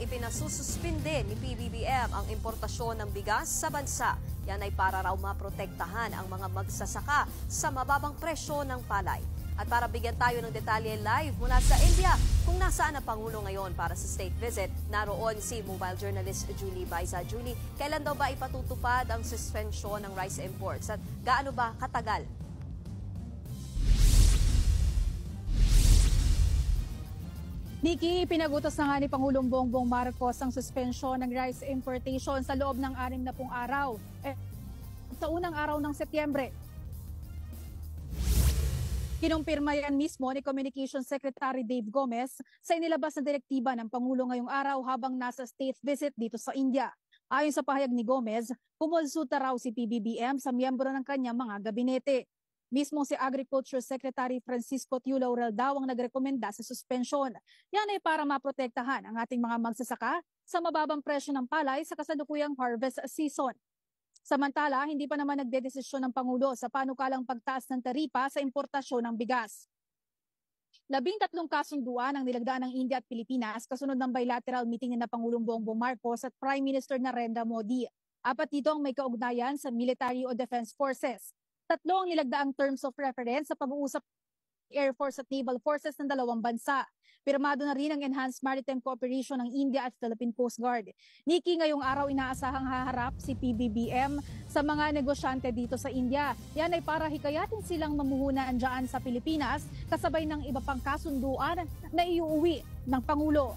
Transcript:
ipinasususpinde ni PBBM ang importasyon ng bigas sa bansa. Yan ay para raw maprotektahan ang mga magsasaka sa mababang presyo ng palay. At para bigyan tayo ng detalye live mula sa India, kung nasaan ang Pangulo ngayon para sa state visit, naroon si mobile journalist Julie Baiza. Julie, kailan daw ba ipatutupad ang suspension ng rice imports at gaano ba katagal? Nikki, pinagutos na nga ni Pangulong Bongbong Marcos ang suspensyon ng rice importation sa loob ng 60 araw. Sa unang araw ng Setyembre. Kinumpirma yan mismo ni Communications Secretary Dave Gomez sa inilabas na direktiba ng Pangulo ngayong araw habang nasa state visit dito sa India. Ayon sa pahayag ni Gomez, kumonsulta raw si PBBM sa miyembro ng kanyang mga gabinete. Mismo si Agriculture Secretary Francisco Tiu Laurel daw ang nagrekomenda sa suspensyon. Yan ay para maprotektahan ang ating mga magsasaka sa mababang presyo ng palay sa kasalukuyang harvest season. Samantala, hindi pa naman nagdedesisyon ng Pangulo sa panukalang pagtaas ng taripa sa importasyon ng bigas. 13 kasunduan ang nilagdaan ng India at Pilipinas kasunod ng bilateral meeting ni Pangulong Bongbong Marcos at Prime Minister Narendra Modi. 4 dito ang may kaugnayan sa military o defense forces. 3 ang nilagdaang terms of reference sa pag-uusap Air Force at Naval Forces ng dalawang bansa. Pirmado na rin ang Enhanced Maritime Cooperation ng India at Philippine Coast Guard. Nikki, ngayong araw inaasahang haharap si PBBM sa mga negosyante dito sa India. Yan ay para hikayatin silang mamuhunan dyan sa Pilipinas kasabay ng iba pang kasunduan na iuuwi ng Pangulo.